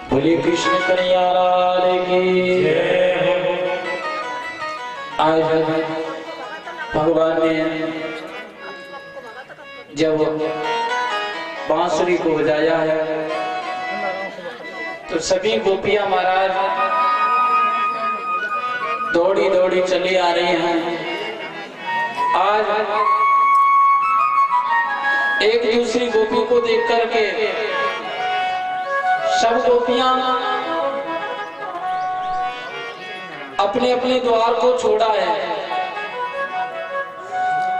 बोले कृष्ण कन्हैया लाल की जय। आज भगवान ने जब बांसुरी को बजाया है तो सभी गोपियां महाराज दौड़ी दौड़ी चली आ रही हैं। आज एक दूसरी गोपी को देख करके सब गोपियां अपने अपने द्वार को छोड़ा है,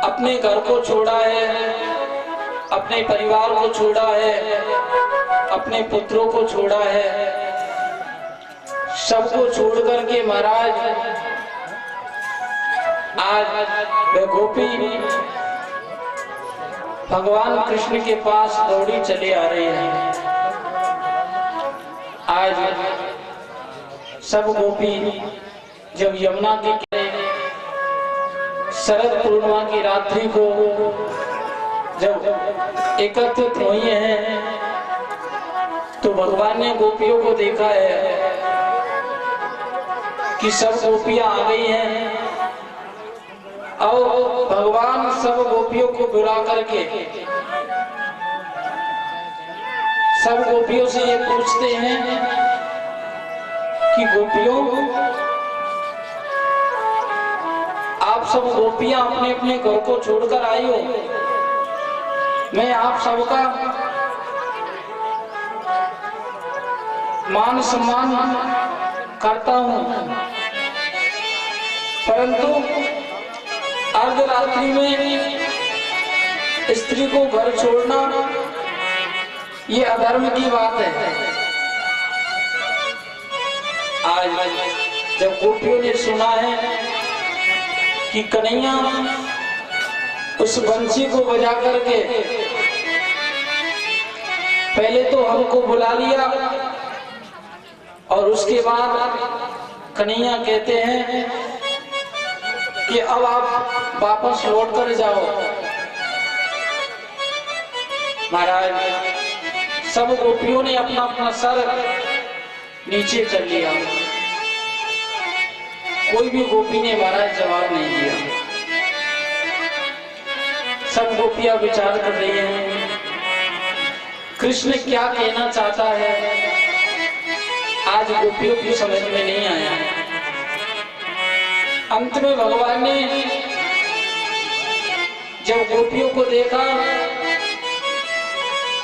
अपने घर को छोड़ा है, अपने परिवार को छोड़ा है, अपने पुत्रों को छोड़ा है, सबको छोड़ करके महाराज आज वे गोपी भगवान कृष्ण के पास दौड़ी चली आ रही है। आज सब गोपी जब यमुना के किनारे शरद पूर्णिमा की रात्रि को जब एकत्रित हुई हैं तो भगवान ने गोपियों को देखा है कि सब गोपियां आ गई हैं और भगवान सब गोपियों को बुला करके सब गोपियों से ये पूछते हैं कि गोपियों, आप सब गोपियां अपने अपने घर को छोड़कर आई हो, मैं आप सबका मान सम्मान करता हूं, परंतु अर्धरात्रि में स्त्री को घर छोड़ना ये अधर्म की बात है। आज जब गोपियों ने सुना है कि कन्हैया उस बंसी को बजा करके पहले तो हमको बुला लिया और उसके बाद कन्हैया कहते हैं कि अब आप वापस लौट कर जाओ। महाराज सब गोपियों ने अपना अपना सर नीचे कर लिया, कोई भी गोपी ने महाराज जवाब नहीं दिया। सब गोपियां विचार कर रही हैं कृष्ण क्या कहना चाहता है, आज गोपियों की समझ में नहीं आया। अंत में भगवान ने जब गोपियों को देखा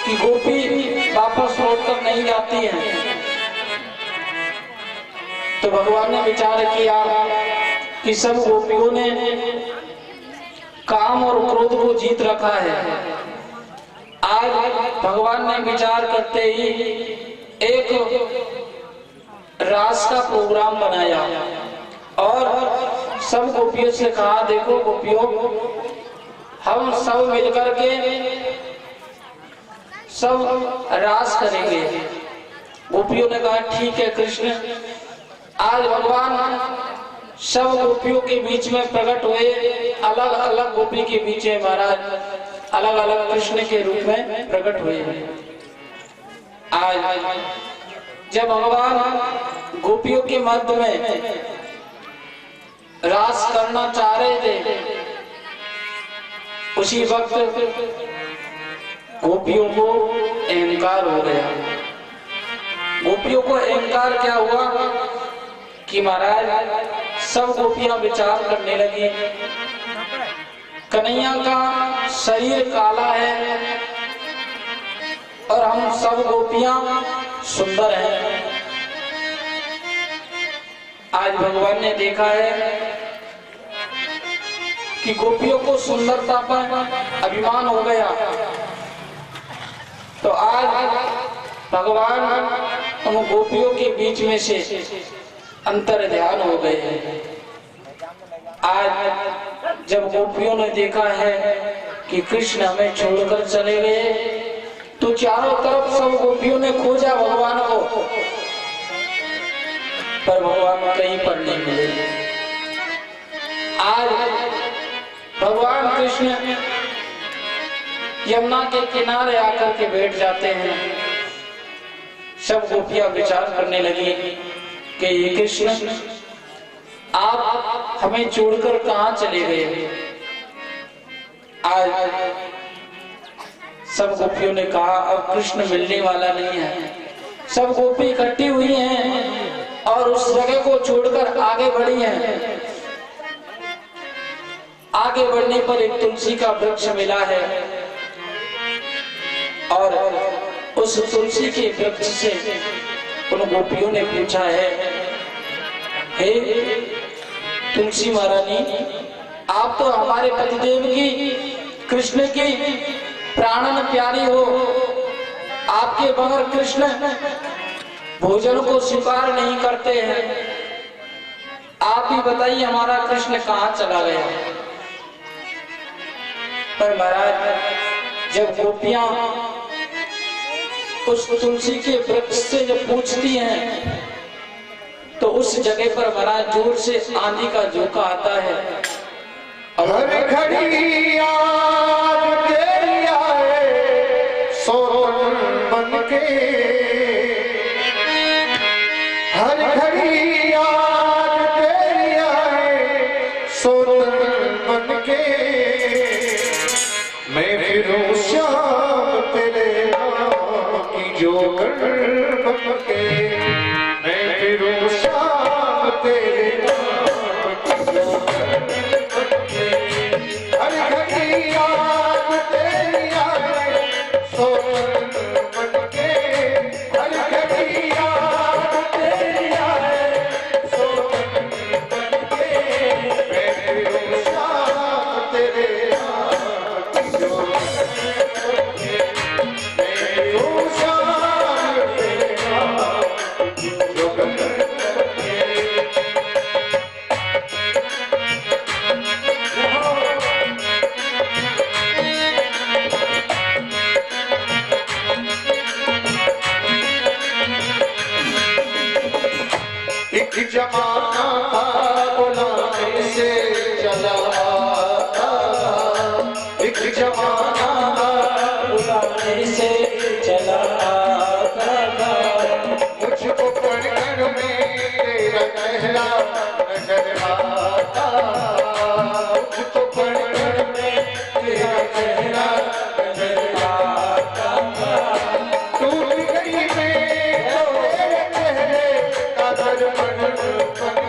कि गोपी वापस लौटकर नहीं जाती हैं, तो भगवान ने विचार किया कि सब गोपियों ने काम और क्रोध को जीत रखा है। आज भगवान ने विचार करते ही एक रास का प्रोग्राम बनाया और सब गोपियों से कहा, देखो गोपियों, हम सब मिलकर के सब रास करेंगे। गोपियों ने कहा ठीक है कृष्ण। आज भगवान सब गोपियों के बीच में प्रकट हुए, अलग अलग गोपी के बीच में महाराज अलग अलग कृष्ण के रूप में प्रकट हुए। आज जब भगवान गोपियों के मध्य में रास करना चाह रहे थे, उसी वक्त गोपियों को अहंकार हो गया। गोपियों को अहंकार क्या हुआ कि महाराज सब गोपियां विचार करने लगी, कन्हैया का शरीर काला है और हम सब गोपियां सुंदर हैं। आज भगवान ने देखा है कि गोपियों को सुंदरता पर अभिमान हो गया, तो आज भगवान उन गोपियों के बीच में से अंतर ध्यान हो गए हैं। आज जब गोपियों ने देखा है कि कृष्ण हमें छोड़कर चले गए, तो चारों तरफ सब गोपियों ने खोजा भगवान को, पर भगवान कहीं पर नहीं मिले। आज भगवान कृष्ण यमुना के किनारे आकर के बैठ जाते हैं। सब गोपियां विचार करने लगी कि ये कृष्ण आप हमें छोड़कर कहां चले गए। आज सब गोपियों ने कहा अब कृष्ण मिलने वाला नहीं है। सब गोपी इकट्ठी हुई हैं और उस जगह को छोड़कर आगे बढ़ी हैं। आगे बढ़ने पर एक तुलसी का वृक्ष मिला है और उस तुलसी के वृक्ष से उन गोपियों ने पूछा है, हे तुलसी महारानी, आप तो हमारे पतिदेव की, कृष्ण की प्राणन प्यारी हो, आपके बगैर कृष्ण भोजन को स्वीकार नहीं करते हैं। आप ही बताइए हमारा कृष्ण कहाँ चला गया। पर महाराज जब गोपियां उस तुलसी के वृक्ष से जब पूछती हैं तो उस जगह पर महाराज जोर से आंधी का झोंका आता है। हर घड़ी याद तेरी आए सोन बन के, हर घड़ी याद तेरी आए सोन बन के, मैं फिरूं श्याम तेरे नाम की जोकर बन के, मैं फिरूं श्याम तेरे नाम की जोकर बन के, हर घड़ी याद तेरी आए सोन बन के, हर घड़ी याद तेरी आए सोन बन के, मैं फिरूं श्याम तेरे नाम की जोकर बन के, मैं फिरूं श्याम तेरे नाम की जोकर बन के। एक जमाना बुलाने से चला आता, एक जमाना बुलाने से चला आता, मुझको पढ़कर में तेरा चेहरा नजर आता, मुझको पढ़कर में तेरा चेहरा नजर आता, टूट गई मैं तेरे चेहरे का दर्पण बन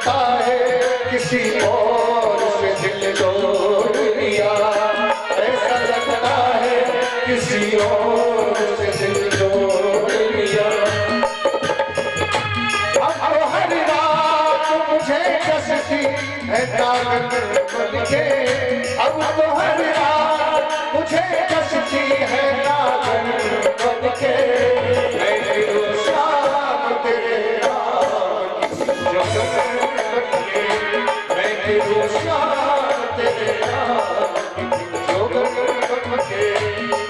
लगता है किसी और से दिल तोड़ लिया, ऐसा लगता है किसी और से दिल तोड़ लिया। अब तो हर रात मुझे कसती है दागन बन के, अब तो हर रात मुझे कसती है दागन बन के। मैं फिरूं शाम तेरे नाम की जोगन बन के, मैं फिरूं शाम तेरे नाम की जोगन बन के।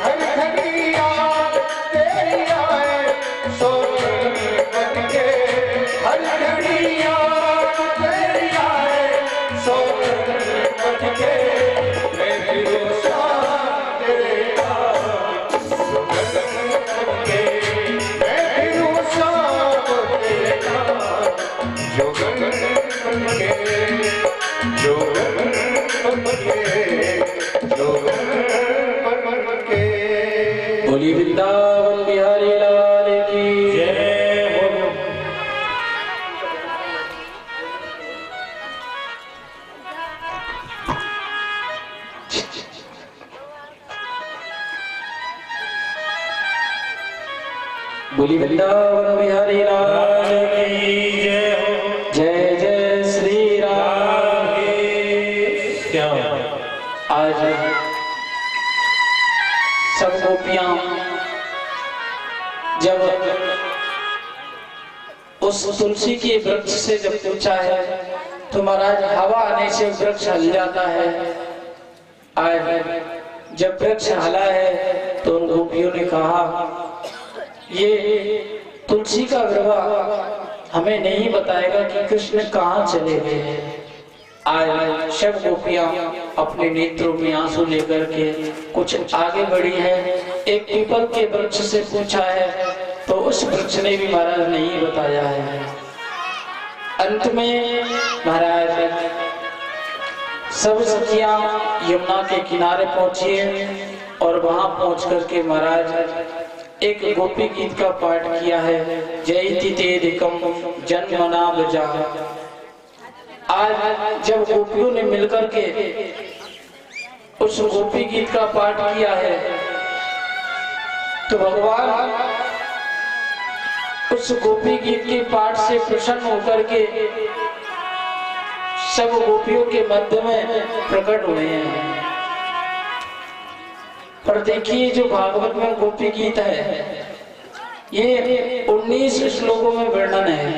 हर घड़ी याद तेरी आए सोगन बन के, हर घड़ी याद तेरी आए सोगन बन के। मैं फिरूं शाम तेरे नाम की जोगन बन के, मैं फिरूं शाम तेरे नाम जोगन बन के, जोगन बन के, जोगन बन के। बोली वृंदावन बिहारी लाल की जय। बोली वृंदावन बिहारी लाल की जय हो। जय जय श्री राम की श्याम। आज सब गोपियां जब उस तुलसी के वृक्ष से जब पूछा है तो महाराज हवा आने से वृक्ष हल जाता है। आज जब वृक्ष हला है तो उन गोपियों ने कहा ये तुलसी का विवाह हमें नहीं बताएगा कि कृष्ण कहाँ चले गए हैं। आज सब गोपियां अपने नेत्रों में आंसू लेकर के कुछ आगे बढ़ी है। एक पीपल के वृक्ष से पूछा है तो उस वृक्ष ने भी महाराज नहीं बताया है। अंत में महाराज सब सखियां यमुना के किनारे पहुंची और वहां पहुंच करके महाराज एक गोपी गीत का पाठ किया है। जयति तेदिकम जन्मना बजा। आज जब गोपियों ने मिलकर के उस गोपी गीत का पाठ किया है तो भगवान उस गोपी गीत के पाठ से प्रसन्न होकर के सब गोपियों के मध्य में प्रकट हुए हैं। पर देखिए जो भागवत में गोपी गीत है ये 19 श्लोकों में वर्णन है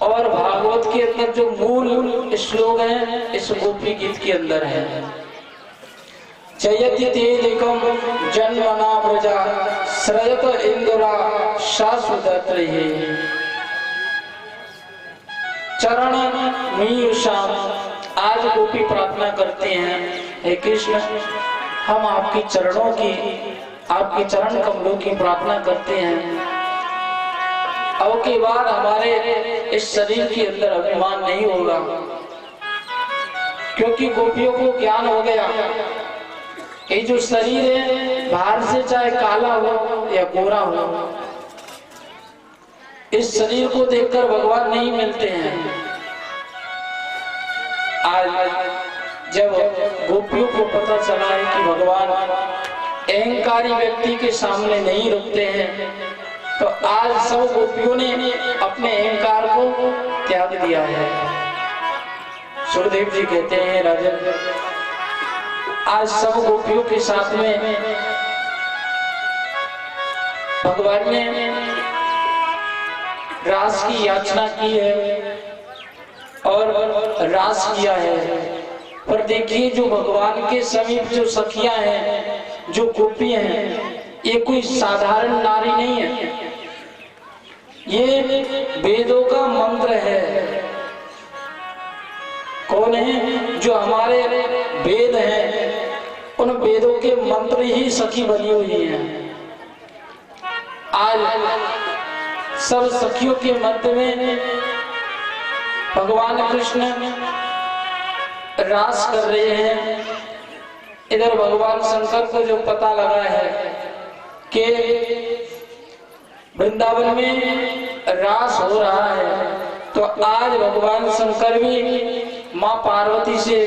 और भागवत के अंदर जो मूल श्लोक है इस गोपी गीत के अंदर है। जयति तेदिकम जन्मना व्रजा श्रयत इंद्रा शाश्वतत्रये चरण मीयुषाम। आज गोपी प्रार्थना करते हैं हे कृष्ण हम आपके चरणों की आपके चरण कमलों की प्रार्थना करते हैं। अब के बाद हमारे इस शरीर के अंदर अभिमान नहीं होगा क्योंकि गोपियों को ज्ञान हो गया ये जो शरीर है बाहर से चाहे काला हो या गोरा हो इस शरीर को देखकर भगवान नहीं मिलते हैं। आज जब गोपियों को पता चला है कि भगवान अहंकारी व्यक्ति के सामने नहीं रुकते हैं तो आज सब गोपियों ने अपने अहंकार को त्याग दिया है। सुखदेव जी कहते हैं राजन आज सब गोपियों के साथ में भगवान ने रास की याचना की है और रास किया है। पर देखिए जो भगवान के समीप जो सखियां हैं जो गोपियां हैं ये कोई साधारण नारी नहीं है। ये वेदों का मंत्र है। कौन है जो हमारे वेद हैं उन वेदों के मंत्र ही सखी बनी हुई हैं। आज सब सखियों के मध्य में भगवान कृष्ण रास कर रहे हैं। इधर भगवान शंकर को जो पता लगा है कि वृंदावन में रास हो रहा है तो आज भगवान शंकर भी माँ पार्वती से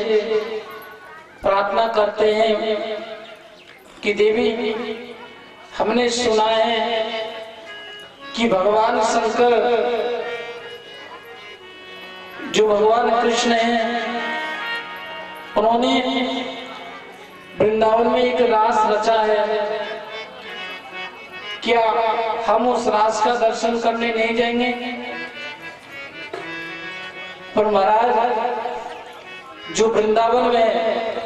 प्रार्थना करते हैं कि देवी, हमने सुना है कि भगवान शंकर जो भगवान कृष्ण हैं, उन्होंने वृंदावन में एक रास रचा है। क्या हम उस रास का दर्शन करने नहीं जाएंगे? पर महाराज, जो वृंदावन में,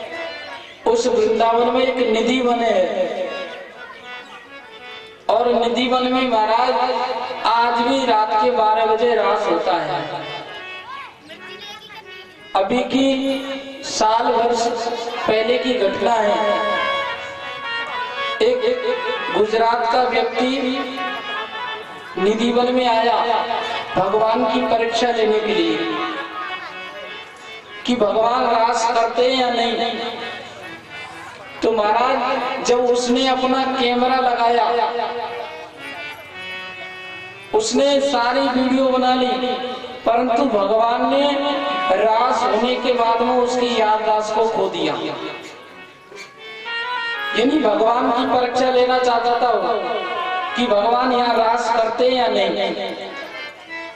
उस वृंदावन में एक निधि वन है, और निधि वन में महाराज आज भी रात के 12 बजे रास होता है। अभी की साल भर पहले की घटना है। एक गुजरात का व्यक्ति निधि वन में आया भगवान की परीक्षा लेने के लिए कि भगवान रास करते हैं या नहीं। तो महाराज, जब उसने अपना कैमरा लगाया, उसने सारी वीडियो बना ली, परंतु भगवान ने रास होने के बाद में उसकी याददाश्त को खो दिया। यानी भगवान की परीक्षा लेना चाहता था वो कि भगवान यहाँ रास करते हैं या नहीं।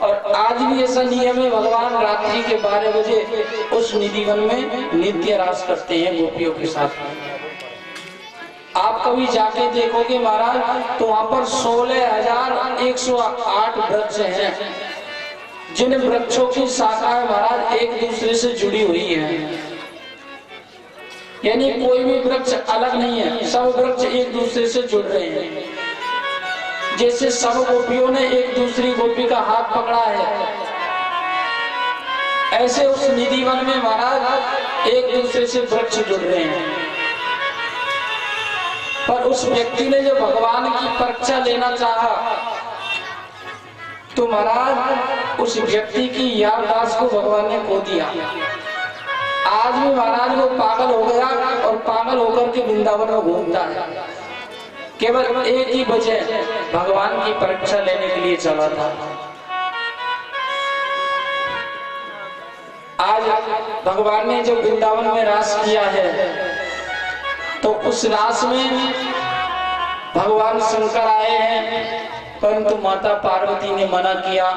और आज भी ऐसा नियम है, भगवान रात्रि के 12 बजे उस निधि वन में नित्य रास करते हैं गोपियों के साथ। आप कभी जाके देखोगे महाराज, तो वहां पर 16,108 वृक्ष हैं, जिन वृक्षों की शाखाएं महाराज एक दूसरे से जुड़ी हुई हैं। यानी कोई भी वृक्ष अलग नहीं है, सब वृक्ष एक दूसरे से जुड़ रहे हैं। जैसे सब गोपियों ने एक दूसरी गोपी का हाथ पकड़ा है, ऐसे उस निधि वन में महाराज एक दूसरे से वृक्ष जुड़ रहे हैं। पर उस व्यक्ति ने जो भगवान की परीक्षा लेना चाहा, तो महाराज उस व्यक्ति की याददाश्त को भगवान ने खो दिया। आज भी महाराज वो पागल हो गया और पागल होकर के वृंदावन में घूमता है। केवल एक ही वजह, भगवान की परीक्षा लेने के लिए चला था। आज भगवान ने जो वृंदावन में रास किया है, तो उस रास में भगवान शंकर आए हैं, परंतु माता पार्वती ने मना किया।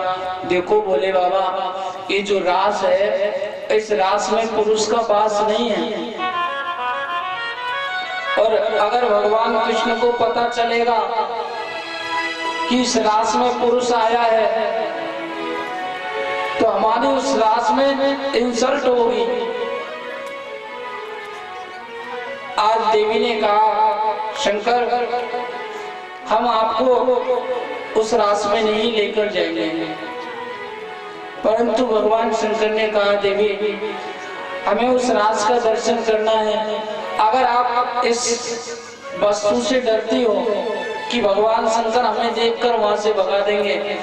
देखो बोले बाबा, ये जो रास है, इस रास में पुरुष का वास नहीं है, और अगर भगवान कृष्ण को पता चलेगा कि इस रास में पुरुष आया है, तो हमारी उस रास में इंसल्ट होगी। आज देवी ने कहा, शंकर, हम आपको उस रास में नहीं लेकर जाएंगे। परंतु भगवान शंकर ने कहा, देवी, हमें उस रास का दर्शन करना है। अगर आप इस वस्तु से डरती हो कि भगवान शंकर हमें देखकर वहां से भगा देंगे,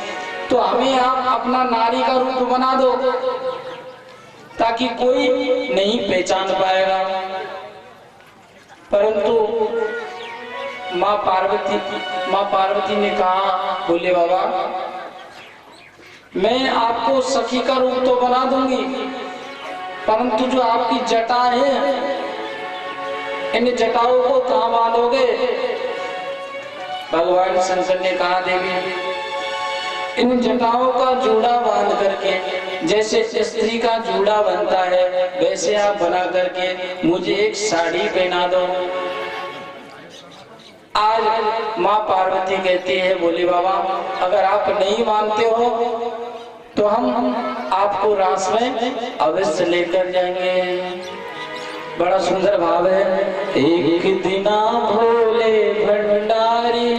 तो हमें आप अपना नारी का रूप बना दो, ताकि कोई नहीं पहचान पाएगा। परंतु माँ पार्वती ने कहा, बोले बाबा, मैं आपको सखी का रूप तो बना दूंगी, परंतु जो आपकी जटा है, इन जटाओं को कहां बांधोगे? भगवान शंकर ने कहा, देवी, इन जटाओं का जूड़ा बांध करके, जैसे स्त्री का जूड़ा बनता है, वैसे आप बना करके मुझे एक साड़ी पहना दो। आज माँ पार्वती कहती है, बोले बाबा, अगर आप नहीं मानते हो तो हम आपको रास में अवश्य लेकर जाएंगे। बड़ा सुंदर भाव है। एक दिना भोले भंडारी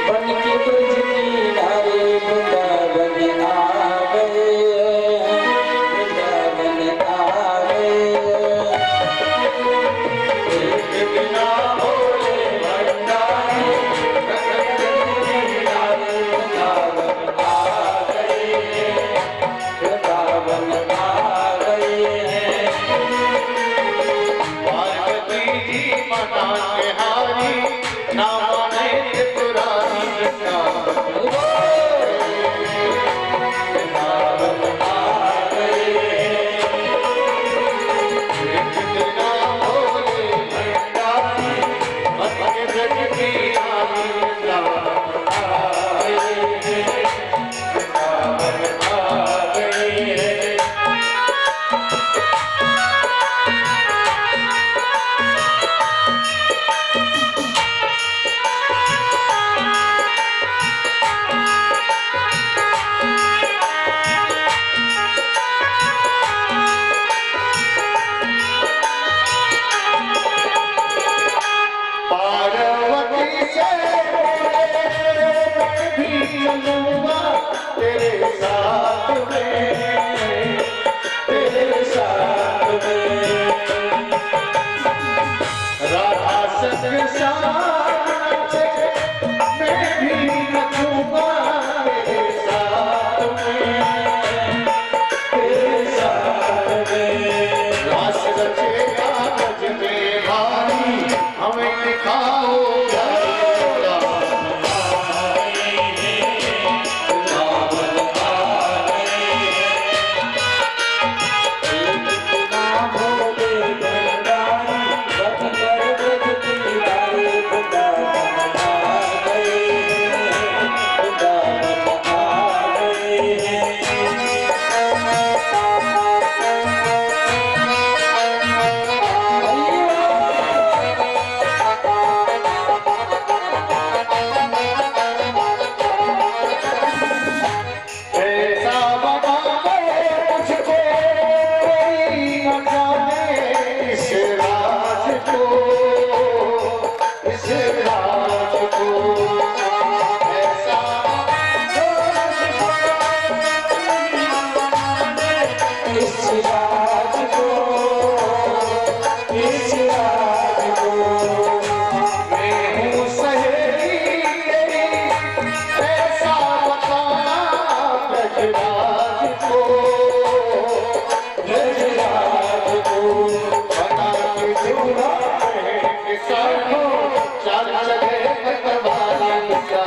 बन के ब्रज की नारी वृंदावन आ गए, वृंदावन आ गए। एक दिना भोले भंडारी वृंदावन आ गए, वृंदावन आ गए हैं। पार्वती जी मना के हारी, ना माने त्रिपुरा ब्रजराज को बना के दूल्हा के साथों चल चले मतवाली का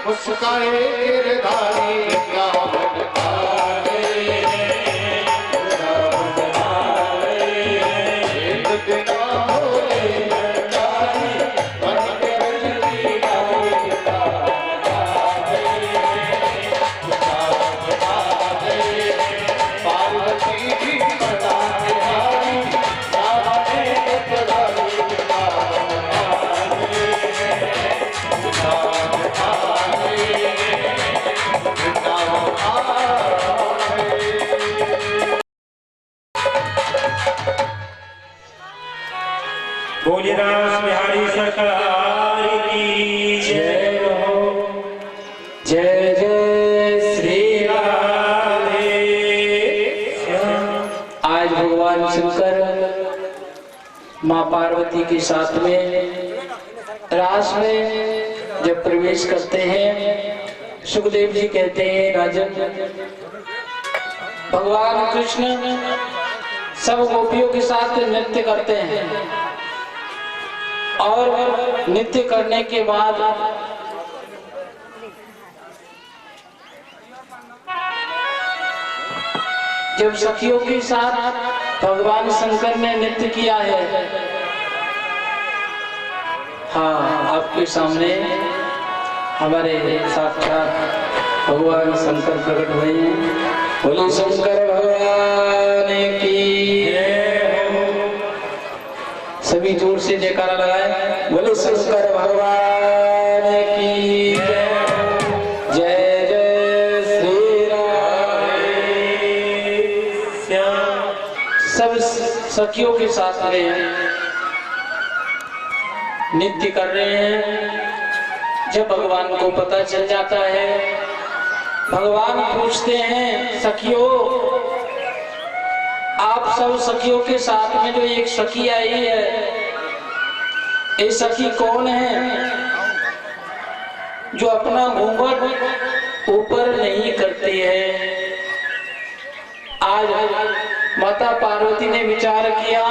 मुस्काए गिरधारी गावन आए एक दिन होले नरकारी बन के बजती गाई पार्वती जी बना के आई राधे कपड़ाई बोलिए रास बिहारी सरकार की जय हो। जय जय श्री राधे। आज भगवान शंकर माँ पार्वती के साथ में रास में जब प्रवेश करते हैं, सुखदेव जी कहते हैं राजन, भगवान कृष्ण सब गोपियों के साथ नृत्य करते हैं और नृत्य करने के बाद जब सखियों के साथ भगवान शंकर ने नृत्य किया है, हाँ आपके सामने हमारे साक्षात भगवान शंकर प्रकट हुए हैं। बोले शंकर भगवान की जय हो। सभी जोर से जयकारा लगाए। बोले शंकर भगवान की जय हो। जय जय श्री राधे। सब सखियों के साथ में नृत्य कर रहे हैं। जब भगवान को पता चल जाता है, भगवान पूछते हैं, सखियों आप सब सखियों के साथ में जो एक सखी आई है, ये सखी कौन है जो अपना घूंघट ऊपर नहीं करती है? आज माता पार्वती ने विचार किया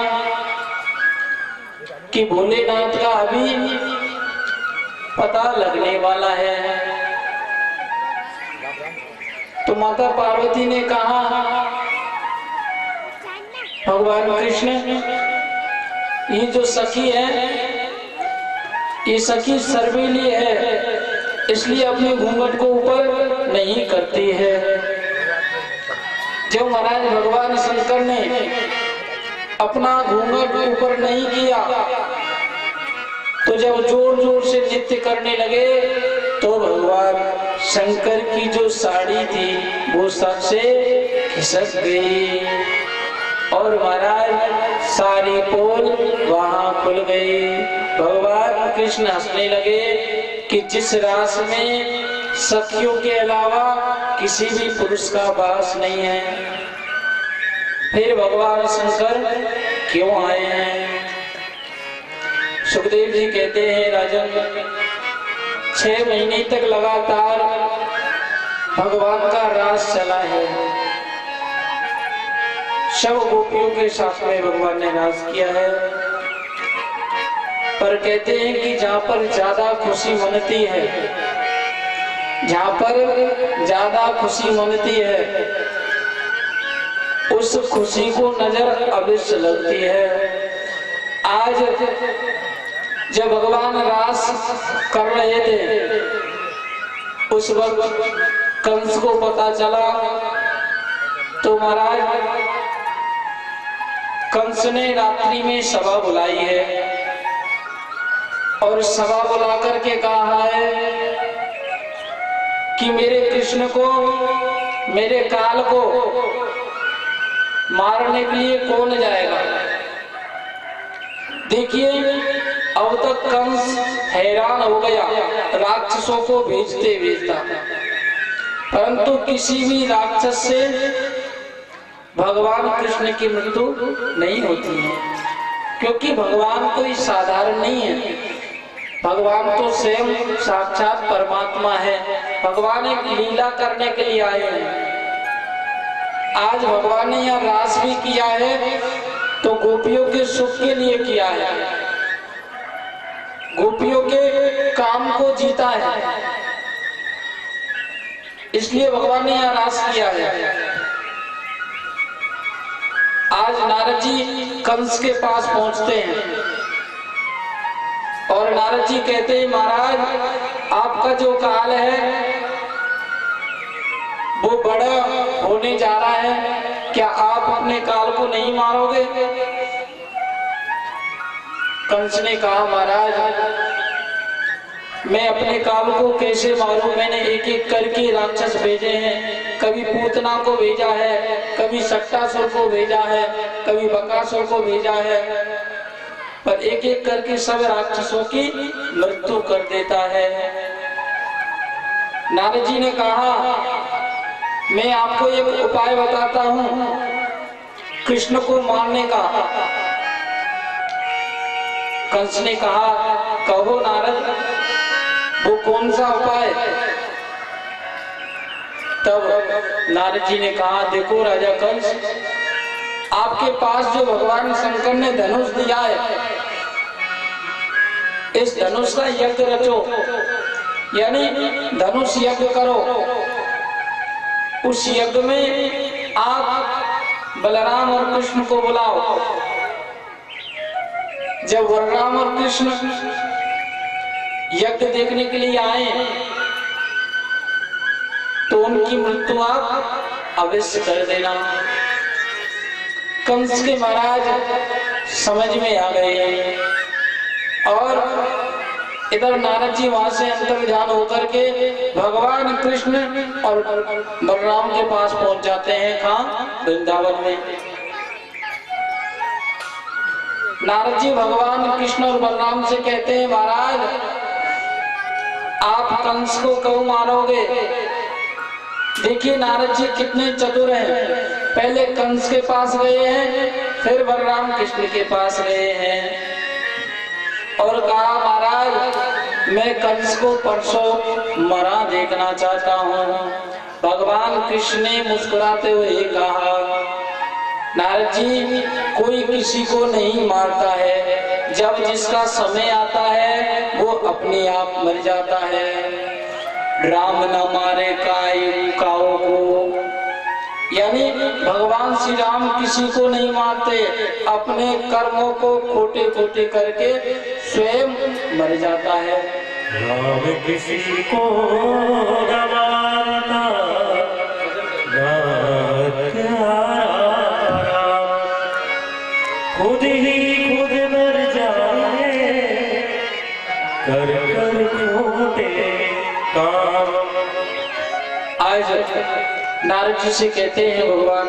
कि भोलेनाथ का अभी पता लगने वाला है, तो माता पार्वती ने कहा, भगवान कृष्ण ये जो सखी है, ये सखी सर्वेली है, इसलिए अपने घूंघट को ऊपर नहीं करती है। जब महाराज भगवान शंकर ने अपना घूंघट ऊपर नहीं किया, तो जब जोर जोर से नृत्य करने लगे, तो भगवान शंकर की जो साड़ी थी वो सर से खिसक गई और महाराज सारी पोल वहां खुल गई। भगवान कृष्ण हंसने लगे कि जिस रास में सखियों के अलावा किसी भी पुरुष का वास नहीं है, फिर भगवान शंकर क्यों आए हैं? सुखदेव जी कहते हैं राजन, 6 महीने तक लगातार भगवान का रास चला है। सब गोपियों के साथ में भगवान ने रास किया है। पर कहते हैं कि जहां पर ज्यादा खुशी मनती है, जहां पर ज्यादा खुशी मनती है, उस खुशी को नजर अवश्य लगती है। आज जब भगवान रास कर रहे थे, उस वक्त कंस को पता चला, तो महाराज कंस ने रात्रि में सभा बुलाई है और सभा बुला करके कहा है कि मेरे कृष्ण को, मेरे काल को मारने के लिए कौन जाएगा? देखिए, अब तक कंस हैरान हो गया राक्षसों को भेजते भेजता, परंतु किसी भी राक्षस से भगवान कृष्ण की मृत्यु नहीं होती है, क्योंकि भगवान कोई साधारण नहीं है। भगवान तो स्वयं साक्षात परमात्मा है। भगवान एक लीला करने के लिए आए हैं। आज भगवान ने यहाँ रास भी किया है तो गोपियों के सुख के लिए किया है, गोपियों के काम को जीता है, इसलिए भगवान ने यहाँ रास किया है। आज नारद जी कंस के पास पहुंचते हैं और नारद जी कहते हैं, महाराज आपका जो काल है वो बड़ा होने जा रहा है, क्या आप अपने काल को नहीं मारोगे? कंस ने कहा, महाराज मैं अपने काल को कैसे मारूं? मैंने एक एक करके राक्षस भेजे हैं, कभी पूतना को भेजा है, कभी सट्टासुर को भेजा है, कभी बकासुर को भेजा है, पर एक एक करके सब राक्षसों की मृत्यु कर देता है। नारद जी ने कहा, मैं आपको एक उपाय बताता हूं कृष्ण को मारने का। कंस ने कहा, कहो नारद, वो कौन सा उपाय? तब नारद जी ने कहा, देखो राजा कंस, आपके पास जो भगवान शंकर ने धनुष दिया है, इस धनुष का यज्ञ रचो, यानी धनुष यज्ञ करो। उस यज्ञ में आप बलराम और कृष्ण को बुलाओ। जब बलराम और कृष्ण यज्ञ देखने के लिए आए तो उनकी मृत्यु आप अवश्य कर देना। कंस के महाराज समझ में आ गए और इधर नारद जी वहां से अंतर्ध्यान होकर के भगवान कृष्ण और बलराम के पास पहुंच जाते हैं। कहाँ? वृंदावन में। नारद जी भगवान कृष्ण और बलराम से कहते हैं, महाराज आप कंस को क्यों मारोगे? देखिए नारद जी कितने चतुर हैं, पहले कंस के पास गए हैं, फिर बलराम कृष्ण के पास गए हैं और कहा, महाराज मैं कंस को परसों मरा देखना चाहता हूँ। भगवान कृष्ण ने मुस्कुराते हुए कहा, नारद जी कोई किसी को नहीं मारता है, जब जिसका समय आता है वो अपने आप मर जाता है। राम न मारे काऊ को, यानी भगवान श्री राम किसी को नहीं मारते, अपने कर्मों को खोटे खोटे करके स्वयं मर जाता है। राम किसी को न मारता, खुद ही खुद मर जाए, कर कर खोटे काम। आज नारद जी से कहते हैं भगवान,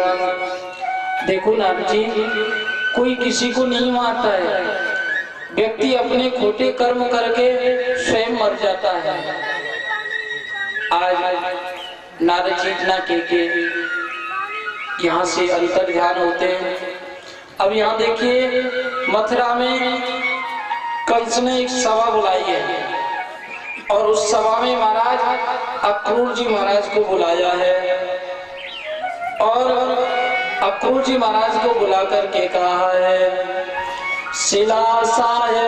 देखो नारद जी कोई किसी को नहीं मारता है, व्यक्ति अपने खोटे कर्म करके स्वयं मर जाता है। आज नारद जी इतना कहके यहाँ से अंतर ध्यान होते हैं। अब यहाँ देखिए, मथुरा में कंस ने एक सभा बुलाई है और उस सभा में महाराज अक्रूर जी महाराज को बुलाया है और अक्रूर जी महाराज को बुला करके कहा है, शिलासाय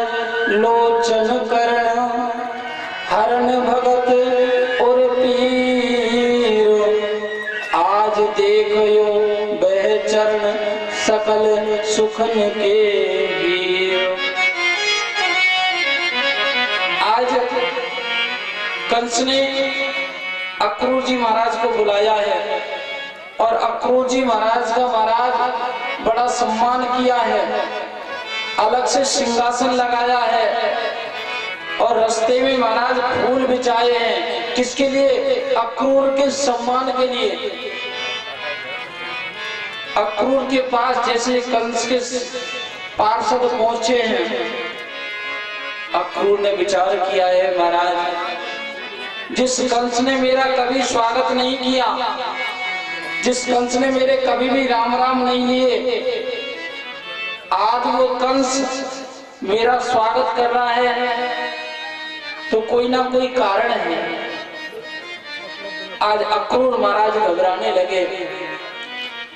लोचन करण हरण भगत और पीर, आज देखयो बह चरण सकल सुखन के वीर। आज कंस ने अक्रूर जी महाराज को बुलाया है और अक्रूर जी महाराज का महाराज बड़ा सम्मान किया है, अलग से सिंहासन लगाया है और रास्ते में महाराज फूल बिछाए हैं। किसके लिए? अक्रूर के सम्मान के लिए। अक्रूर के पास जैसे कंस के पार्षद पहुंचे हैं, अक्रूर ने विचार किया है, महाराज जिस कंस ने मेरा कभी स्वागत नहीं किया, जिस कंस ने मेरे कभी भी राम राम नहीं लिए, आज वो कंस मेरा स्वागत कर रहा है तो कोई ना कोई कारण है। आज अक्रूर महाराज घबराने लगे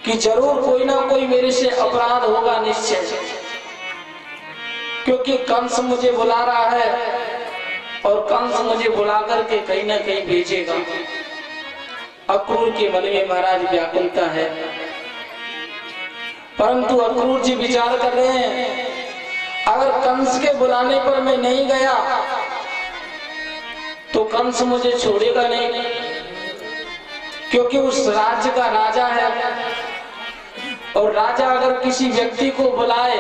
कि जरूर कोई ना कोई मेरे से अपराध होगा निश्चय, क्योंकि कंस मुझे बुला रहा है और कंस मुझे बुला करके कहीं ना कहीं भेजेगा। अक्रूर के मन में महाराज व्याकुलता है, परंतु अक्रूर जी विचार कर रहे हैं, अगर कंस के बुलाने पर मैं नहीं गया तो कंस मुझे छोड़ेगा नहीं, क्योंकि उस राज्य का राजा है और राजा अगर किसी व्यक्ति को बुलाए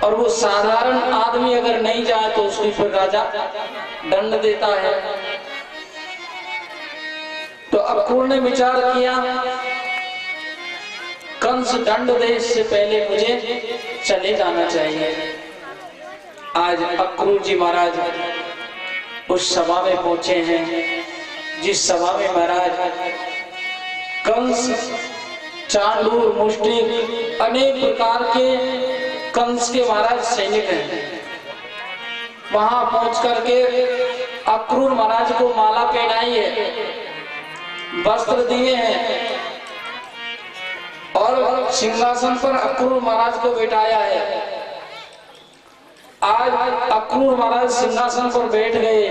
और वो साधारण आदमी अगर नहीं जाए तो उसको फिर राजा दंड देता है। तो अक्रूर ने विचार किया, कंस दंड दे इससे पहले मुझे चले जाना चाहिए। आज अक्रूर जी महाराज उस सभा में पहुंचे हैं जिस सभा में महाराज कंस, चांडूर, मुष्टिक अनेक प्रकार के कंस के महाराज सैनिक हैं। वहां पहुंच करके अक्रूर महाराज को माला पहनाई है, वस्त्र दिए हैं और सिंहासन पर अक्रूर महाराज को बैठाया है। आज अक्रूर महाराज सिंहासन पर बैठ गए,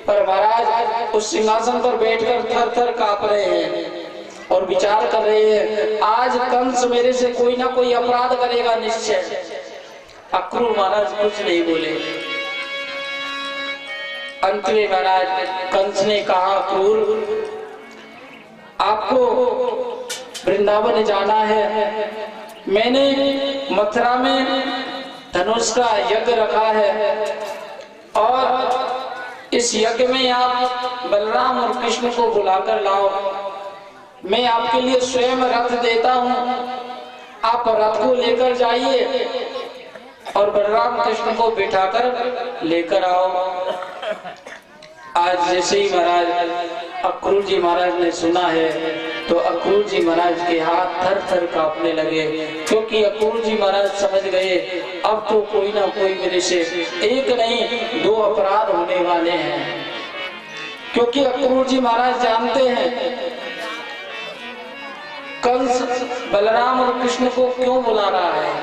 पर महाराज उस सिंहासन पर बैठकर थर थर कांप रहे हैं और विचार कर रहे हैं, आज कंस मेरे से कोई ना कोई अपराध करेगा निश्चय। अक्रूर महाराज कुछ नहीं बोले। अंत में महाराज कंस ने कहा, अक्रूर आपको वृंदावन जाना है, मैंने मथुरा में धनुष का यज्ञ रखा है और इस यज्ञ में आप बलराम और कृष्ण को बुलाकर लाओ। मैं आपके लिए स्वयं रथ देता हूं, आप रथ को लेकर जाइए और बलराम कृष्ण को बिठाकर लेकर आओ। आज जैसे ही महाराज अक्रूर जी महाराज ने सुना है तो अक्रूर जी महाराज के हाथ थर थर कांपने लगे, क्योंकि अक्रूर जी महाराज समझ गए अब तो कोई ना कोई मेरे से एक नहीं दो अपराध होने वाले हैं। क्योंकि अक्रूर जी महाराज जानते हैं कंस बलराम और कृष्ण को क्यों बुला रहा है,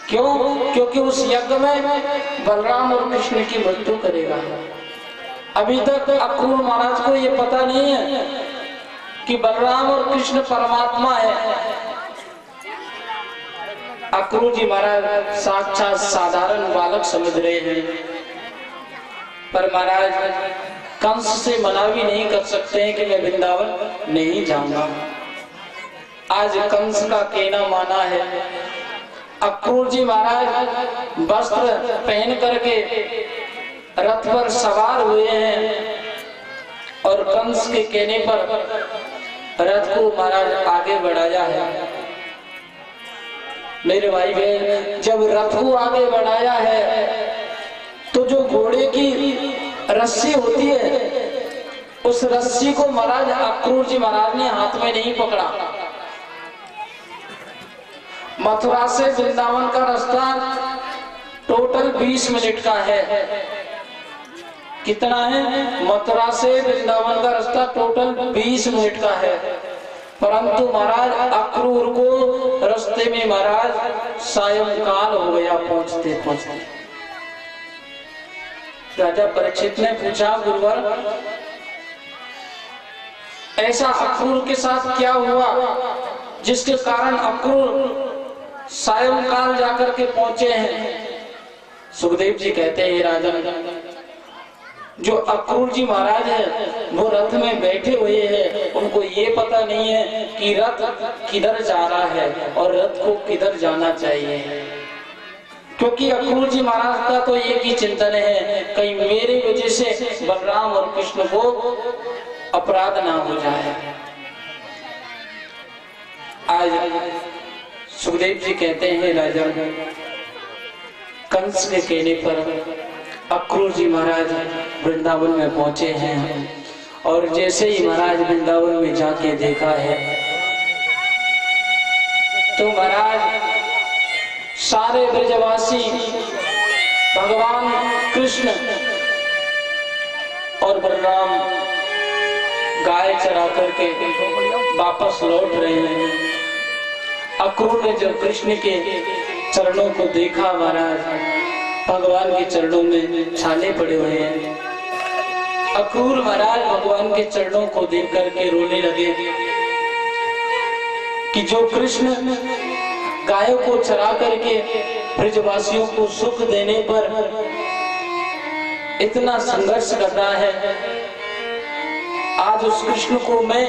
क्यों? क्योंकि उस यज्ञ में बलराम और कृष्ण की मृत्यु करेगा। अभी तक अक्रूर महाराज को ये पता नहीं है कि बलराम और कृष्ण परमात्मा है। अक्रूर जी महाराज साक्षात साधारण बालक समझ रहे हैं, पर महाराज कंस से मना भी नहीं कर सकते हैं कि मैं वृंदावन नहीं जाऊंगा। आज कंस का कहना माना है। अक्रूर जी महाराज वस्त्र पहन करके रथ पर सवार हुए हैं और कंस के कहने पर रथ को महाराज आगे बढ़ाया है। मेरे भाई बहन, जब रथ को आगे बढ़ाया है तो जो घोड़े की रस्सी होती है उस रस्सी को महाराज अक्रूर जी महाराज ने हाथ में नहीं पकड़ा। मथुरा से वृंदावन का रास्ता टोटल 20 मिनट का है। कितना है? मथुरा से वृंदावन का रास्ता टोटल 20 मिनट का है। परंतु महाराज अक्रूर को रास्ते में महाराज सायंकाल हो गया पहुंचते पहुंचते। राजा परीक्षित ने पूछा, गुरुवर ऐसा अक्रूर के साथ क्या हुआ जिसके कारण अक्रूर सायंकाल जाकर के पहुंचे हैं? सुखदेव जी कहते हैं, राजन जो अक्रूर जी महाराज है वो रथ में बैठे हुए हैं, उनको ये पता नहीं है कि रथ किधर जा रहा है और रथ को किधर जाना चाहिए। क्योंकि अक्रूर जी महाराज का तो एक ही चिंतन है, कहीं मेरी वजह से बलराम और कृष्ण को अपराध ना हो जाए। आज सुखदेव जी कहते हैं, राजा कंस के कहने पर अक्रूर जी महाराज वृंदावन में पहुंचे हैं और जैसे ही महाराज वृंदावन में जाके देखा है तो महाराज सारे ब्रजवासी भगवान कृष्ण और बलराम गाय चरा करके वापस लौट रहे हैं। अक्रूर ने जब कृष्ण के चरणों को देखा, महाराज भगवान के चरणों में छाले पड़े हुए हैं। अक्रूर महाराज भगवान के चरणों को देख करके रोने लगे कि जो कृष्ण गायों को चरा करके ब्रजवासियों को सुख देने पर इतना संघर्ष कर रहा है, आज उस कृष्ण को मैं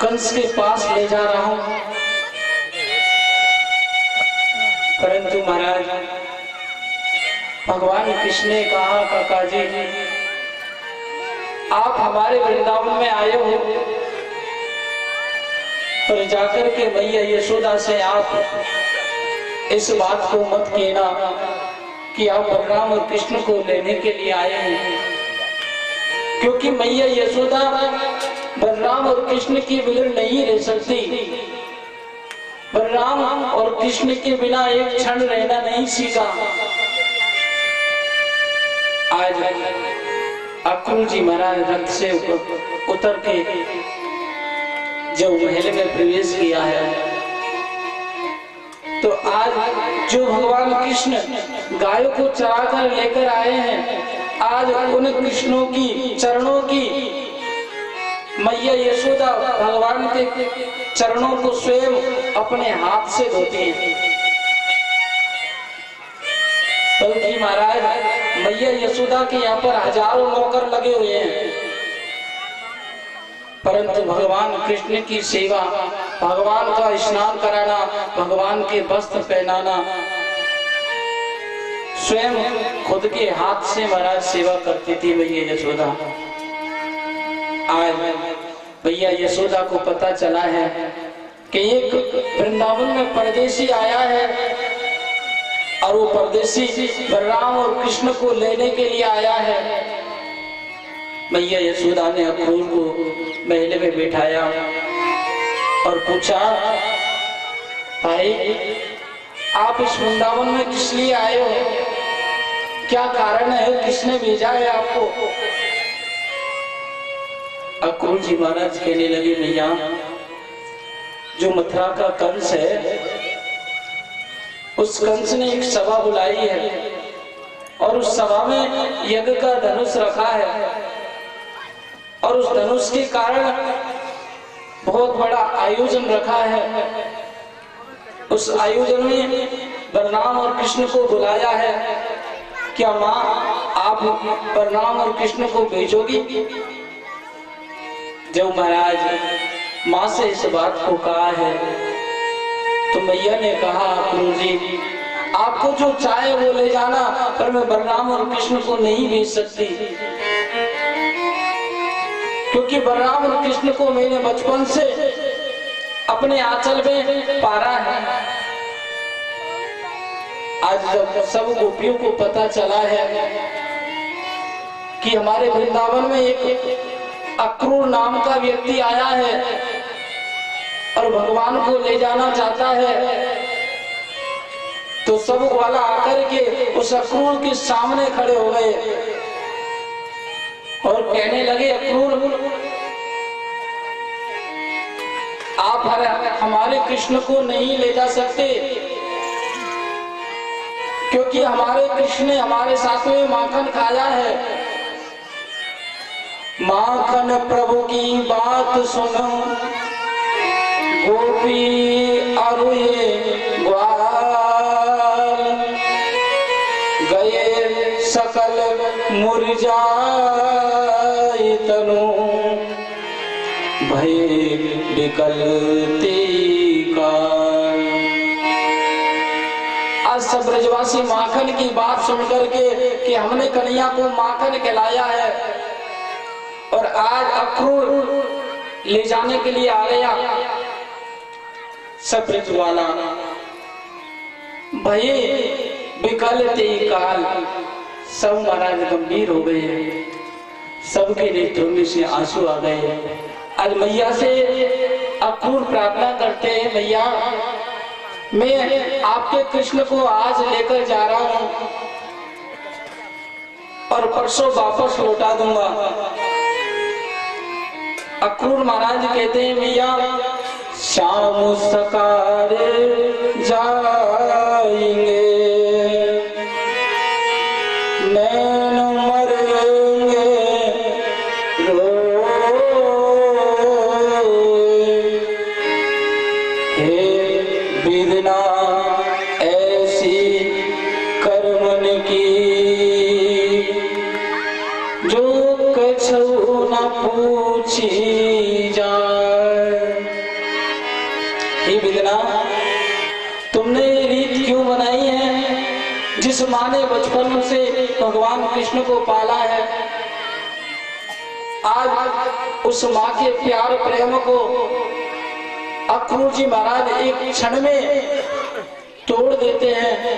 कंस के पास ले जा रहा हूं। परंतु महाराज भगवान कृष्ण ने कहा, काका जी आप हमारे वृंदावन में आए हो, पर जाकर के मैया यशोदा से आप इस बात को मत कहना कि आप बलराम और कृष्ण को लेने के लिए आए हैं, क्योंकि मैया यशोदा बलराम और कृष्ण के बिना नहीं रह सकती। बलराम और कृष्ण के बिना एक क्षण रहना नहीं सीखा। आज अक्रूर जी महाराज रथ से उतर के जब महल में प्रवेश किया है तो आज जो भगवान कृष्ण गायों को चरा कर लेकर आए हैं, आज उन कृष्णों की चरणों की मैया यशोदा भगवान के चरणों को स्वयं अपने हाथ से धोती है। बल्कि महाराज मैया यशोदा के यहाँ पर हजारों नौकर लगे हुए हैं, परंतु भगवान कृष्ण की सेवा, भगवान का स्नान कराना, भगवान के वस्त्र पहनाना स्वयं खुद के हाथ से महाराज सेवा करती थी मैया यशोदा। आज भैया यशोदा को पता चला है कि एक वृंदावन में परदेसी आया है और वो परदेसी बलराम और कृष्ण को लेने के लिए आया है। मैया यशोदा ने अक्रूर को महल में बैठाया और पूछा, भाई आप इस वृंदावन में किस लिए आए हो, क्या कारण है, किसने भेजा है आपको? अक्रूर जी महाराज कहने लगे, भैया जो मथुरा का कंस है उस कंस ने एक सभा बुलाई है और उस सभा में यज्ञ का धनुष रखा है और उस धनुष के कारण बहुत बड़ा आयोजन रखा है। उस आयोजन में बलराम और कृष्ण को बुलाया है। क्या माँ आप बलराम और कृष्ण को भेजोगी? जब महाराज माँ से इस बात को कहा है तो मैया ने कहा, अक्रूर जी आपको जो चाहे वो ले जाना, पर मैं बलराम और कृष्ण को नहीं भेज सकती, क्योंकि बलराम और कृष्ण को मैंने बचपन से अपने आंचल में पारा है। आज जब सब गोपियों को पता चला है कि हमारे वृंदावन में एक अक्रूर नाम का व्यक्ति आया है और भगवान को ले जाना चाहता है। तो सब ग्वाला आकर के उस अक्रूर के सामने खड़े हो गए और कहने लगे, अक्रूर आप हमारे कृष्ण को नहीं ले जा सकते, क्योंकि हमारे कृष्ण ने हमारे साथ में माखन खाया है। माखन प्रभु की बात सुनो, गोपी अरुए ग्वाल, गए सकल मुरझाई तनु, भय विकलते काल। आज सब ब्रजवासी माखन की बात सुनकर के कि हमने कन्हैया को माखन खिलाया है और आज अक्रूर ले जाने के लिए आ गया। सब ब्रजवाला भय विकलते काल, सब महाराज गंभीर हो गए हैं, सबके नेत्रों में से आंसू आ गए। आज मैया से अक्रूर प्रार्थना करते हैं, मैया मैं आपके कृष्ण को आज लेकर जा रहा हूं और परसों वापस लौटा दूंगा। अक्रूर महाराज कहते हैं, मैया शाम सकारे जाएंगे, नैन मरेंगे बिदना ऐसी कर्मन की, जो कछु न पूछी जाए। हे बिदना, तुमने ये रीत क्यों बनाई है? जिस माँ ने बचपन से भगवान कृष्ण को पाला है, आज उस माँ के प्यार प्रेम को अक्रूर जी महाराज एक क्षण में तोड़ देते हैं।